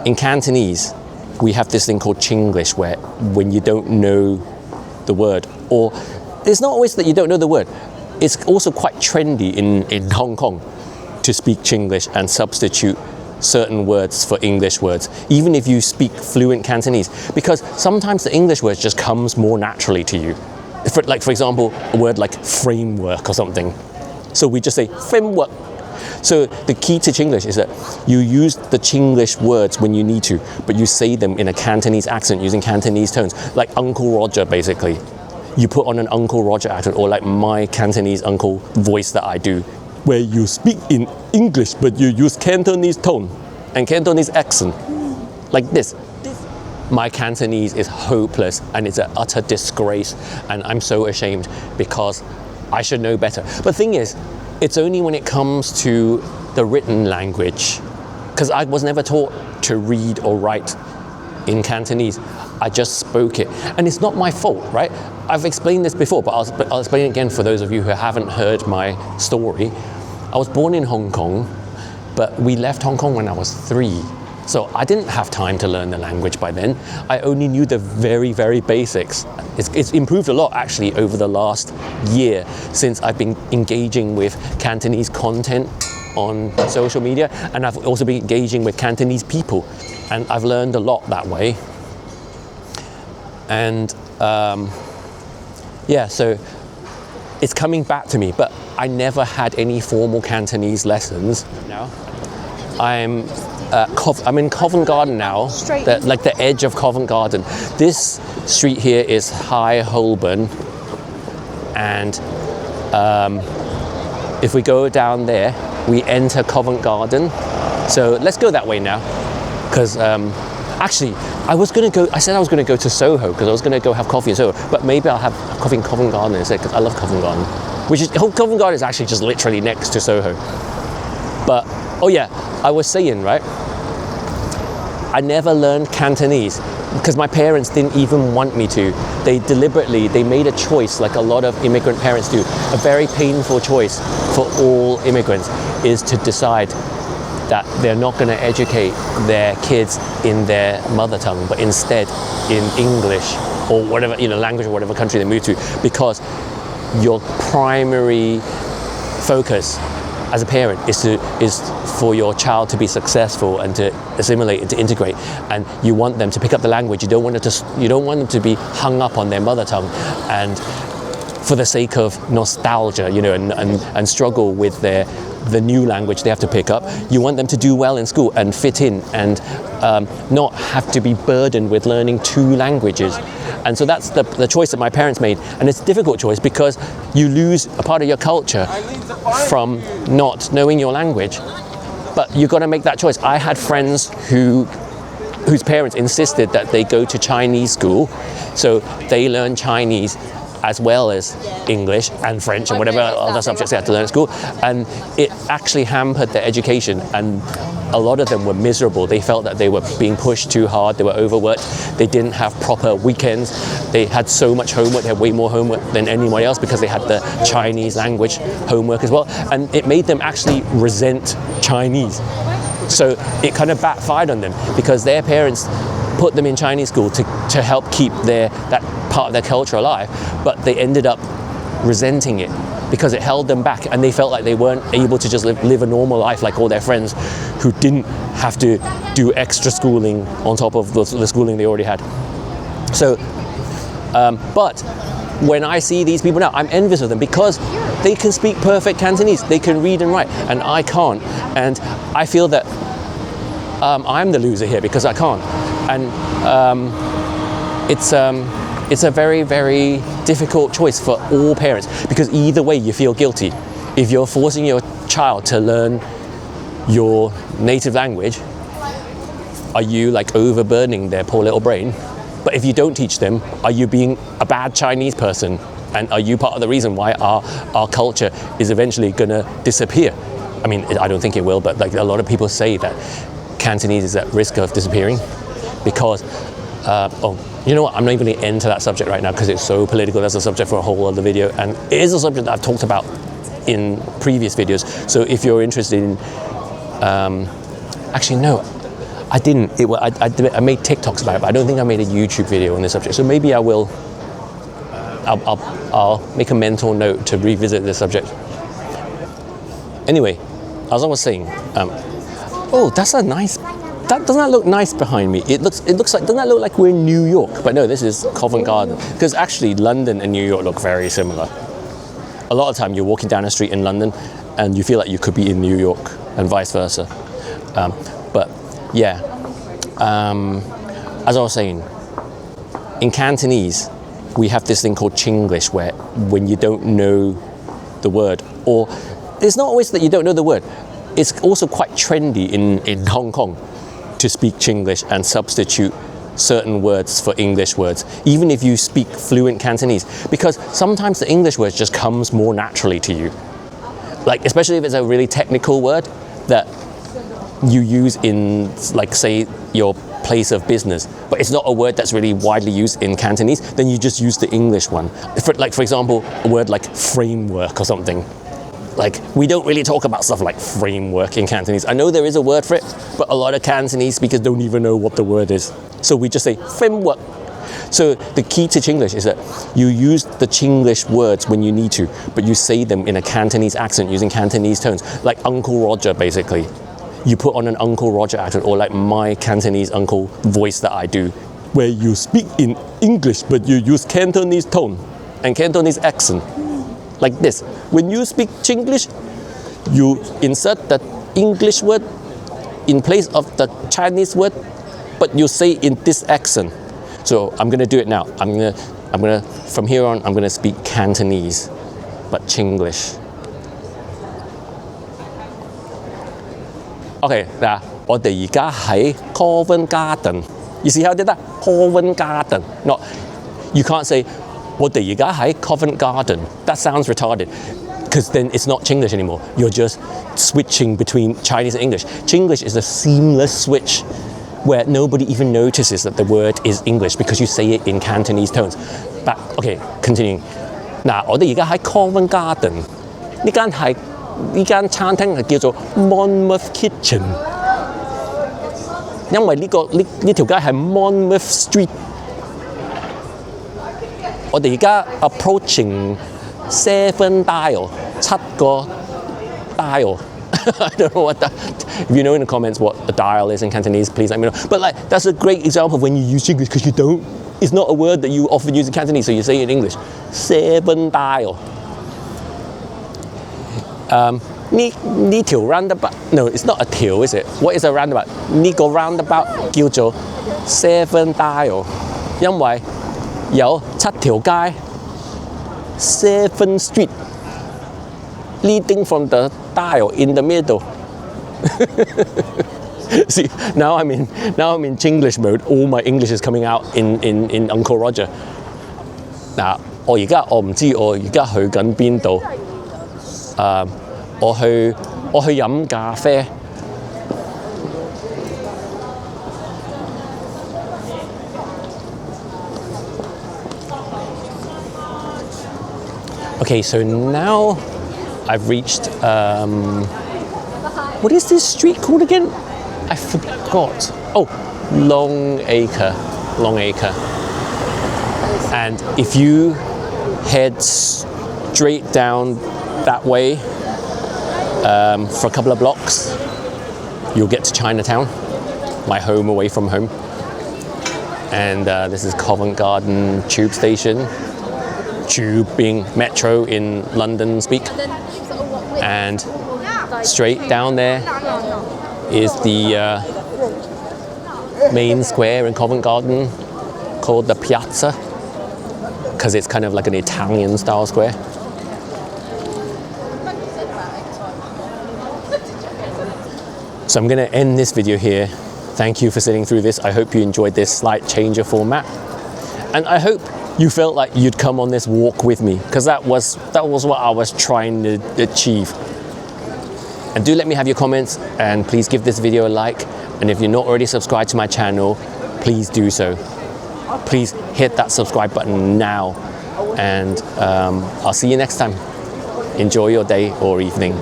in Cantonese, we have this thing called Chinglish, where when you don't know the word, or it's not always that you don't know the word, it's also quite trendy in Hong Kong to speak Chinglish and substitute certain words for English words, even if you speak fluent Cantonese, because sometimes the English word just comes more naturally to you. For example, a word like framework or something. So we just say framework. So the key to Chinglish is that you use the Chinglish words when you need to, but you say them in a Cantonese accent using Cantonese tones, like Uncle Roger basically. You put on an Uncle Roger accent, or like my Cantonese uncle voice that I do, where you speak in English but you use Cantonese tone and Cantonese accent, like this. My Cantonese is hopeless and it's an utter disgrace, and I'm so ashamed because I should know better. But the thing is, it's only when it comes to the written language, because I was never taught to read or write in Cantonese. I just spoke it, and it's not my fault, right? I've explained this before, but I'll explain it again for those of you who haven't heard my story. I was born in Hong Kong, but we left Hong Kong when I was 3. So I didn't have time to learn the language by then. I only knew the very, very basics. It's improved a lot actually over the last year since I've been engaging with Cantonese content on social media, and I've also been engaging with Cantonese people, and I've learned a lot that way. And yeah, so it's coming back to me, but I never had any formal Cantonese lessons. Now I'm in Covent Garden now, like the edge of Covent Garden. This street here is High Holborn, and if we go down there, we enter Covent Garden. So let's go that way now, because actually I said I was going to go to Soho, because I was going to go have coffee in Soho, but maybe I'll have coffee in Covent Garden instead, because I love Covent Garden. Covent Garden is actually just literally next to Soho. But, oh yeah, I was saying, right, I never learned Cantonese because my parents didn't even want me to. They made a choice, like a lot of immigrant parents do. A very painful choice for all immigrants is to decide that they're not going to educate their kids in their mother tongue, but instead in English or whatever, language or whatever country they move to, because your primary focus as a parent is for your child to be successful and to assimilate and to integrate, and you want them to pick up the language. You don't want them to be hung up on their mother tongue, and for the sake of nostalgia, and struggle with the new language they have to pick up. You want them to do well in school and fit in, and not have to be burdened with learning 2 languages. And so that's the choice that my parents made, and it's a difficult choice because you lose a part of your culture from not knowing your language, but you've got to make that choice. I had friends whose parents insisted that they go to Chinese school, so they learn Chinese as well as English and French and whatever other subjects they had to learn at school, and it actually hampered their education, and a lot of them were miserable. They felt that they were being pushed too hard, they were overworked, they didn't have proper weekends, they had so much homework, they had way more homework than anyone else because they had the Chinese language homework as well, and it made them actually resent Chinese. So it kind of backfired on them because their parents put them in Chinese school to help keep that part of their culture alive, but they ended up resenting it because it held them back, and they felt like they weren't able to just live a normal life like all their friends who didn't have to do extra schooling on top of the schooling they already had. So, but when I see these people now, I'm envious of them because they can speak perfect Cantonese, they can read and write, and I can't, and I feel that I'm the loser here because I can't, and it's a very, very difficult choice for all parents, because either way you feel guilty. If you're forcing your child to learn your native language, are you like overburdening their poor little brain? But if you don't teach them, are you being a bad Chinese person? And are you part of the reason why our culture is eventually gonna disappear? I mean, I don't think it will, but like a lot of people say that Cantonese is at risk of disappearing because, you know what, I'm not even going to enter that subject right now because it's so political. That's a subject for a whole other video, and it is a subject that I've talked about in previous videos. So if you're interested in, actually no, I didn't. I made TikToks about it, but I don't think I made a YouTube video on this subject. So maybe I will. I'll make a mental note to revisit this subject. Anyway, as I was saying, oh, that's a nice. Doesn't that look nice behind me? It looks like, doesn't that look like we're in New York? But no, this is Covent Garden. Because actually London and New York look very similar. A lot of time you're walking down a street in London and you feel like you could be in New York and vice versa. But yeah, as I was saying, in Cantonese, we have this thing called Chinglish where when you don't know the word, or it's not always that you don't know the word, it's also quite trendy in Hong Kong to speak Chinglish and substitute certain words for English words, even if you speak fluent Cantonese, because sometimes the English word just comes more naturally to you. Like, especially if it's a really technical word that you use in, like, say, your place of business, but it's not a word that's really widely used in Cantonese, then you just use the English one. For example, a word like framework or something. Like, we don't really talk about stuff like framework in Cantonese. I know there is a word for it, but a lot of Cantonese speakers don't even know what the word is. So we just say framework. So the key to Chinglish is that you use the Chinglish words when you need to, but you say them in a Cantonese accent using Cantonese tones, like Uncle Roger, basically. You put on an Uncle Roger accent, or like my Cantonese uncle voice that I do, where you speak in English, but you use Cantonese tone and Cantonese accent. Like this. When you speak Chinglish, you insert the English word in place of the Chinese word, but you say in this accent. So I'm gonna do it now. I'm gonna from here on I'm gonna speak Cantonese, but Chinglish. Okay, 嗱，我哋而家喺 Covent Garden. You see how I did that? Covent Garden. No, you can't say 我哋而家喺 Covent Garden. That sounds retarded, because then it's not Chinglish anymore. You're just switching between Chinese and English. Chinglish is a seamless switch where nobody even notices that the word is English because you say it in Cantonese tones. But okay, continuing. 嗱，我哋而家喺 Covent Garden. 呢間餐廳係叫做 Monmouth Kitchen， 因為呢條街係 Monmouth Street。我哋而家 approaching 7 dial 7個 dial。I don't know what that. If you know in the comments what a dial is in Cantonese, please let me know. But like, that's a great example of when you use Chinglish, because you don't. It's not a word that you often use in Cantonese, so you say it in English. 7 dial. 呢條 roundabout, no, it's not a 條 is it? What is a roundabout? 呢個 roundabout 叫做 7 dial， 因為有7條街 7 street leading from the dial in the middle. See, now I'm in Chinglish mode. All my English is coming out in Uncle Roger. 嗱，我唔知我而家去緊邊度。我去飲咖啡。Okay, so now I've reached, what is this street called again? I forgot. Oh, Long Acre. And if you head straight down that way for a couple of blocks, you'll get to Chinatown, my home away from home. And this is Covent Garden tube station. Tube being metro in London speak. And straight down there is the main square in Covent Garden called the Piazza, because it's kind of like an Italian style square. So I'm going to end this video here. Thank you for sitting through this. I hope you enjoyed this slight change of format. And I hope you felt like you'd come on this walk with me, because that was what I was trying to achieve. And do let me have your comments, and please give this video a like. And if you're not already subscribed to my channel, please do so. Please hit that subscribe button now. And I'll see you next time. Enjoy your day or evening.